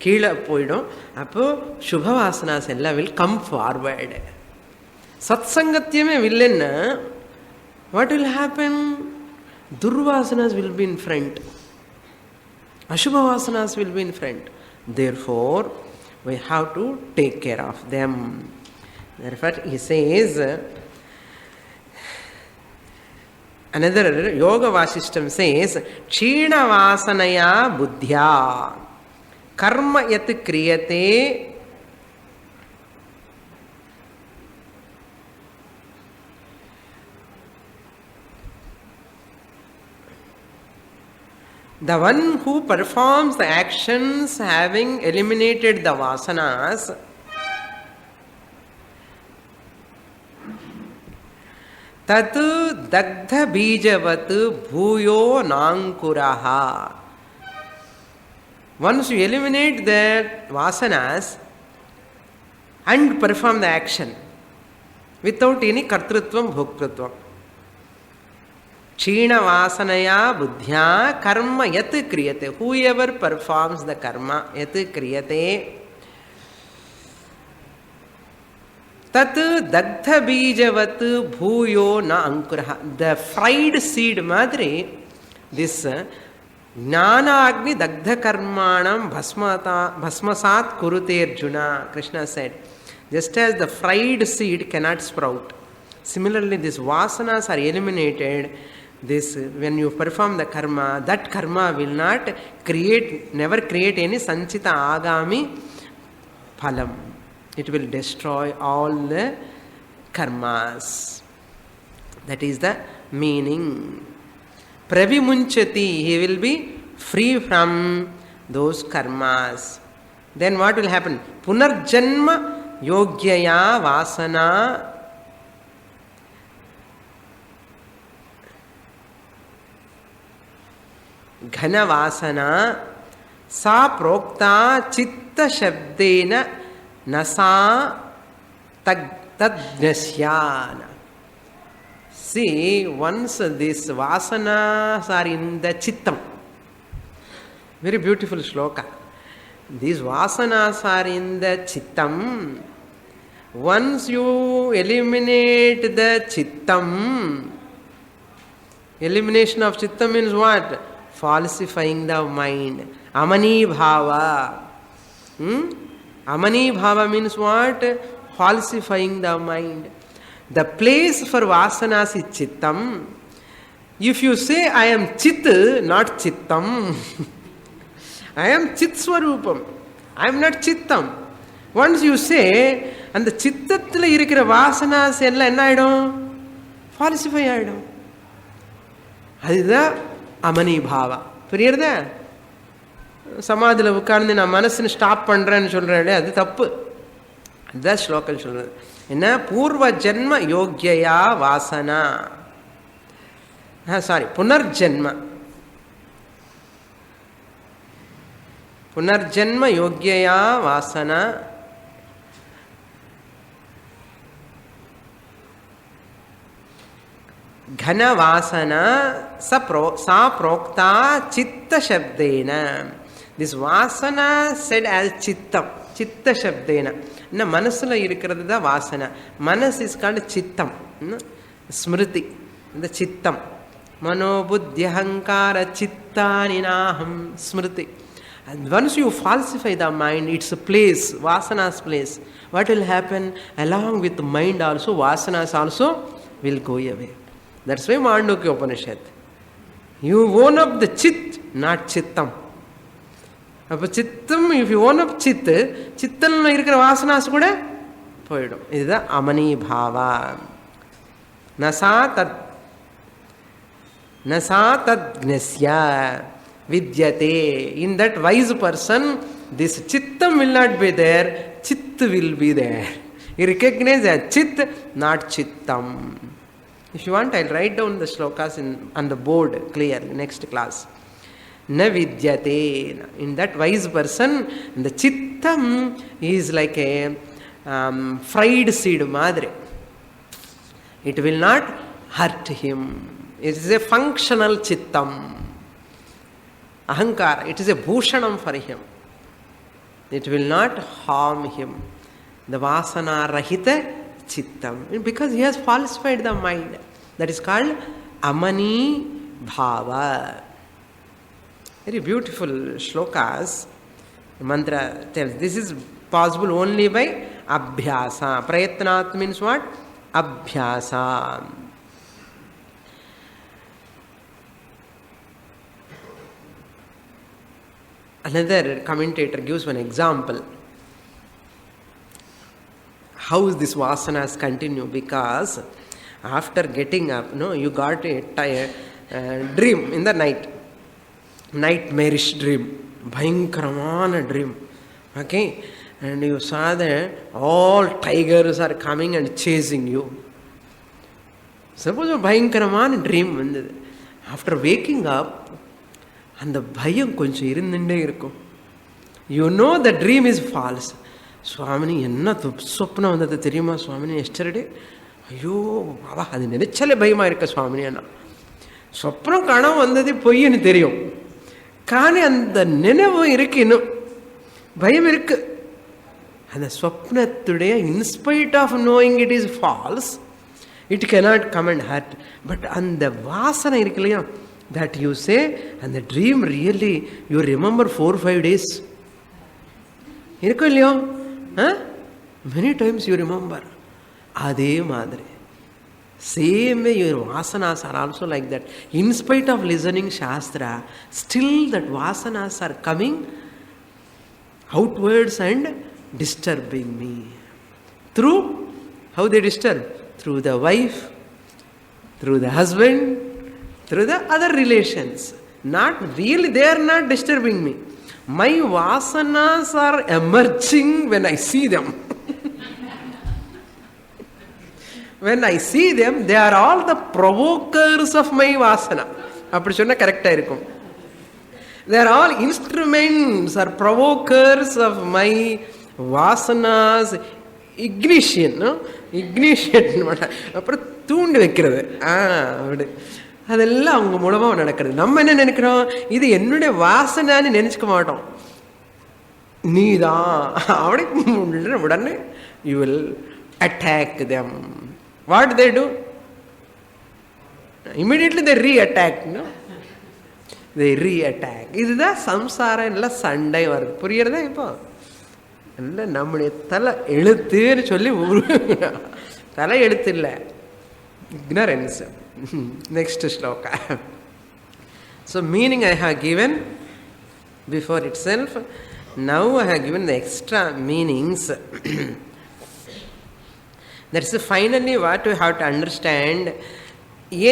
A: கீழே போயிடும். அப்போது சுபவாசனாஸ் எல்லாம் வில் கம் ஃபார்வேர்டு. சத்சங்கத்தியமே இல்லைன்னா வாட் வில் ஹேப்பன்? துர்வாசனாஸ் வில் பி இன் ஃப்ரண்ட், அசுபவாசனாஸ் will be in front. Therefore, we have to take care of them. Therefore, he says, another Yoga Vasishtam says, China Vasanaya Buddhya Karma Yat Kriyate the one who performs the actions having eliminated the vasanas tat dagdha bijavat bhuyo nankuraha. Once you eliminate the vasanas and perform the action without any kartrutvam bhoktritvam, China vasanaya buddhya karma yat kriyate, whoever performs the karma yat kriyate tat dagdha bijavat bhuyo na ankuraha. The fried seed madri, this jnana agni dagdha karmanam bhasmasat kurute Arjuna, Krishna said. Just as the fried seed cannot sprout, similarly these vasanas are eliminated. This, when you perform the karma, that karma will not create, never create any sanchita agami phalam. It will destroy all the karmas. That is the meaning. Pravimunchati, he will be free from those karmas. then what will happen? Punarjanma yogyaya vasana ghana vasana sa prokta chitta shabdena nasa tadgnasyan. See, once these vasanas are in the chittam, very beautiful shloka. These vasanas are in the chittam. Once you eliminate the chittam, elimination of chittam means what? Falsifying the mind. Amani bhava. Amani bhava means what? Falsifying the mind. The place for vasanas is chittam. If you say, I am chit, not chittam. I am chit swarupam. I am not chittam. Once you say, and the chittathila irukira vasanas ella enna aidum? Falsify aidum. Adida amani bhava. Puriyarudha? Samadhila ukkarந்து na manasinu stop pandrenu solrane adu thappu. Adha shlokam solradhu. Enna purva janma yogyaya vasana. Punarjanma. Punarjanma yogyaya vasana ghana vasana sa prokta chitta shabdena. This vasana said as chittam. Chitta shabdena. Na manasula irukkiradhu da vasana. Manas is called chittam. Smriti. The chittam. Mano buddhi ahankara chittani naham. Smriti. And once you falsify the mind, it's a place, vasana's place. What will happen? Along with the mind also, vasanas also will go away. That's why Mandukya Upanishad. You own up the chit, not chittam. Chittam, if you own up chit, chittanla irukira vasanas kuda poidum. This is the amani bhava. Nasa tad gnasya vidyate. In that wise person, this chittam will not be there, chit will be there. You recognize that chit, not chittam. If you want, I'll write down the shlokas on the board clearly next class. Na vidyate. In that wise person, the chittam is like a fried seed madre. It will not hurt him. It is a functional chittam. Ahankara, it is a bhushanam for him. It will not harm him. The vasana rahita chittam. Because he has falsified the mind. That is called amani bhava. Very beautiful shlokas. The mantra tells this is possible only by abhyasa. Prayatnat means what? Abhyasa. Another commentator gives one example. How this vasanas continue? Because after getting up, you got a dream in the night. Nightmarish dream. Bhayankaramana dream. Okay? And you saw that all tigers are coming and chasing you. Suppose a bhayankaramana dream. After waking up, and the bhayam koncham irundinde irukum. You know the dream is false. Swamini, enna swapna vandhathu theriyuma Swamini yesterday? Ayyo, baba, adu nenichale bhayama irukka Swamini anna. Swapnam kanam vandhathu poyyinu theriyum. Kaani andha nenavu irukku innu. Bhayam irukku. And the swapnathude, in spite of knowing it is false, it cannot come and hurt. But and the vasana irukku that you say, and the dream really, you remember 4 or 5 days. Many times you remember. Ade madre. Same way your vasanas are also like that. In spite of listening Shastra, still that vasanas are coming outwards and disturbing me. Through, how they disturb? Through the wife, through the husband, through the other relations. Not really, they are not disturbing me. My vasanas are emerging when I see them. When I see them, they are all the provokers of my vasana. அப்படி சொன்னா கரெக்டா இருக்கும். They are all instruments or provokers of my vasanas. Ignition, no? Ignition. அப்புறம் தூண்டு வைக்கிறது. அப்படி அதெல்லாம் அவங்க மூலமா நடக்கிறது. நம்ம என்ன நினைக்கிறோம், இது என்னுடைய வாசனான்னு நினைச்சுக்க மாட்டோம். நீதான் அப்படி உடனே you will attack them. What they do? Immediately they re-attack, no? They re-attack. இதுதான் சம்சாரம் எல்லாம் சண்டை வருது. புரியுறதா? இப்போ இல்லை நம்முடைய தலை எழுத்துன்னு சொல்லி தலை எழுத்து இல்லை, ignorance. Next shloka. So meaning I have given before itself. Now I have given the extra meanings. That's finally what we have to understand.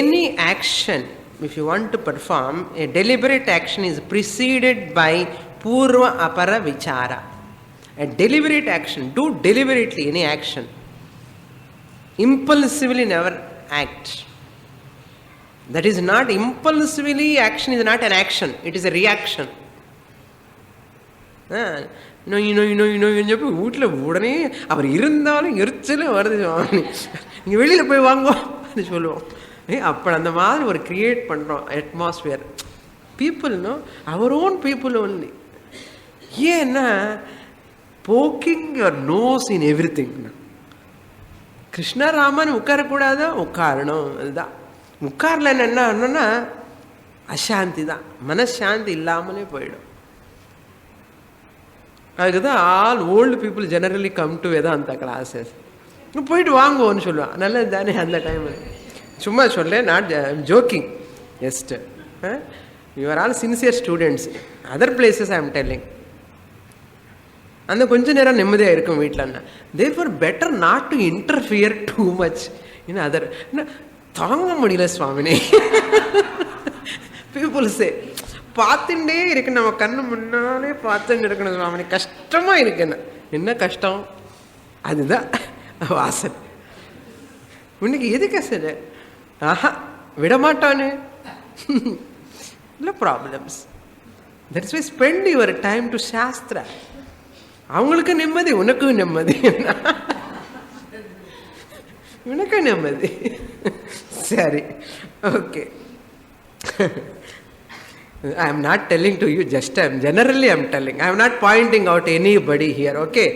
A: Any action, if you want to perform, a deliberate action is preceded by purva apara vichara. A deliberate action, do deliberately any action. Impulsively never act. That is not impulsively, action is not an action, it is a reaction. சொல்லி வீட்டில் உடனே அவர் இருந்தாலும் எரிச்சலும் வருது, நீங்கள் வெளியில் போய் வாங்குவோம் அது சொல்லுவோம். அப்போ அந்த மாதிரி ஒரு கிரியேட் பண்ணுறோம் atmosphere. People know our own people only. ஏன்னா poking your nose in every thing. Krishnaraman உட்காரக்கூடாதா? உட்காரணும். அதுதான் உட்காரல என்ன ஆகணும்னா அசாந்தி தான், மனசாந்தி இல்லாமலே போயிடும். அதுக்குதான் all old people generally come to Vedanta classes. போயிட்டு வாங்குவோன்னு சொல்லுவான். நல்லது தானே அந்த டைம். சும்மா சொல்ல, not jogging, just you are all sincere students. Other places I am telling. அந்த கொஞ்ச நேரம் நிம்மதியாக இருக்கும் வீட்டில். Therefore better not to interfere too much in other. தாங்க முடியல சுவாமினே. பீப்புள்ஸே பார்த்துட்டே இருக்கு, நம்ம கண்ணு முன்னாலே பார்த்துட்டு இருக்கணும் சுவாமினி. கஷ்டமாக இருக்குன்னு. என்ன கஷ்டம்? அதுதான் வாசன். உனக்கு எதுக்கு சார்? ஆஹா விடமாட்டானு இல்லை problems. That's why spend your time to shastra. அவங்களுக்கு நிம்மதி, உனக்கும் நிம்மதி, உனக்கு நிம்மதி. சரி, okay. I am not telling to you, just generally I am telling. I am not pointing out anybody here, okay?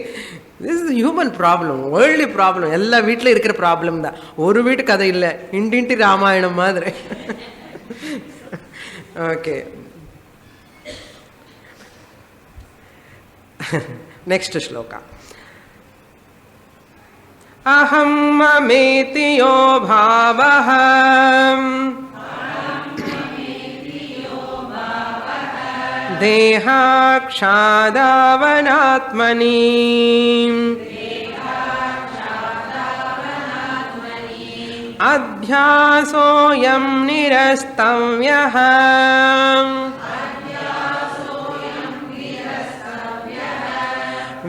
A: This is a human problem, worldly problem. எல்லா வீட்டில் இருக்கிற ப்ராப்ளம் தான். ஒரு வீட்டு கதை இல்லை, இண்டிண்டி ராமாயணம் மாதிரி. Okay, next shloka. Aham mameti yo bhavah देहाक्षादावनात्मनि अध्यासोऽयं निरस्तव्यः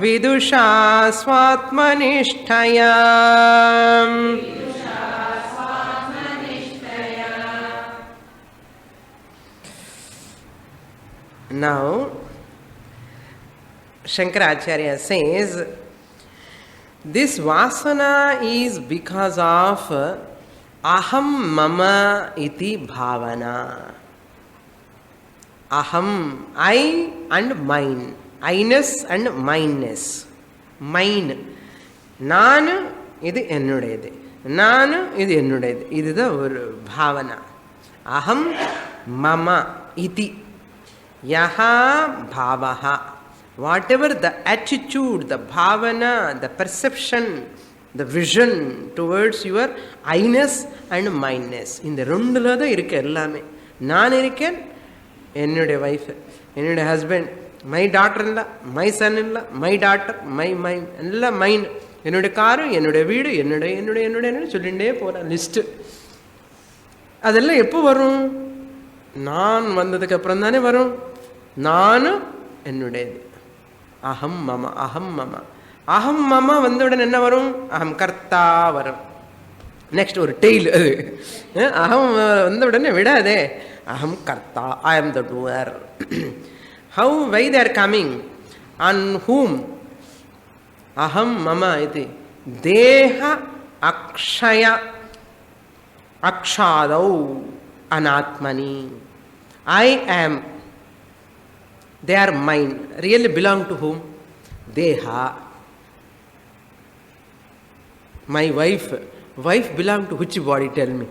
A: विदुषा स्वात्मनिष्ठया. Now, Shankaracharya says, this vasana is because of aham mama iti bhavana. Aham, I and mine. I-ness and mineness. Mine. Nanu, idu ennudayadu. Nanu, idu ennudayadu. Idu da oru bhavana. Aham mama iti. Yaha bhavaha. Whatever the attitude, the bhavana, the perception, the vision towards your I-ness and mineness. இந்த ரெண்டுல தான் இருக்கு எல்லாமே. நான் இருக்கேன், என்னுடைய wife, என்னுடைய husband, my daughter இல்லை, மை சன் இல்லை, மை டாட்டர், மை எல்லாம் மைண்ட். என்னுடைய காரு, என்னுடைய வீடு, என்னுடைய என்னுடைய என்னுடைய சொல்லிகிட்டே போகிறேன் லிஸ்ட்டு. அதெல்லாம் எப்போ வரும்? நான் வந்ததுக்கு அப்புறம் தானே வரும். நானும் என்னுடையது. அகம் மம அகம் மம. அகம் மம வந்தவுடன் என்ன வரும்? அகம் கர்த்தா வரும். நெக்ஸ்ட் ஒரு டெய்ல். அது அகம் வந்த உடனே விடாதே. அகம் கர்த்தா, I am the doer. How why they are coming, on whom? அகம் மம இது தேஹ அக்ஷய அக்ஷாதௌ அனாத்மனி. ஐ ஆம், they are mine. Really belong to whom? Deha. My wife belong to which body? Tell me.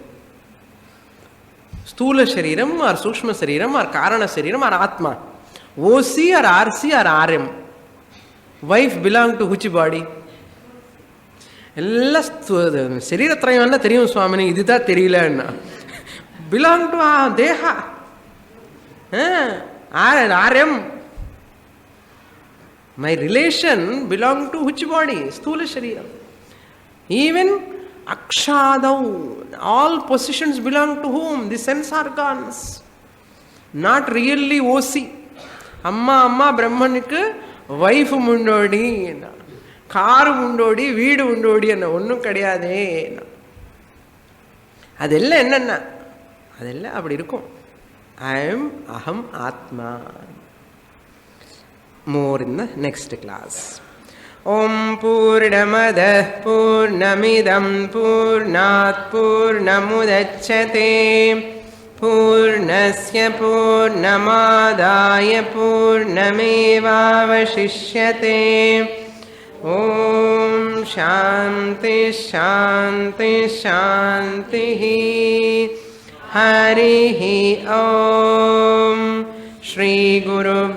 A: Sthula shariram or Sukshma shariram or Karana shariram or Atma? OC or RC or RM? Wife belong to which body? ಎಲ್ಲ ಶರೀರತ್ರಯ ಎಲ್ಲ தெரியும் சுவாமினி, இதுதான் தெரியலன்னா. Belong to தேஹ. RM. My relation belong to which body? Sthula sharira. Even akshadau, all possessions belong to whom? The sense organs. Not really OC. amma brahmanuku wife mundodi, car mundodi, வீடு உண்டோடி என்ன ஒன்றும் கிடையாதே. அதெல்லாம் என்னென்ன, அதெல்லாம் அப்படி இருக்கும். I am aham atma. More in the next class. Om Purnamada Purnamidam Purnat Purnamudachyate Purnasya Purnamadaya Purnamevavashishyate. Om Shanti Shanti Shanti. Harihi Om. Shri Guru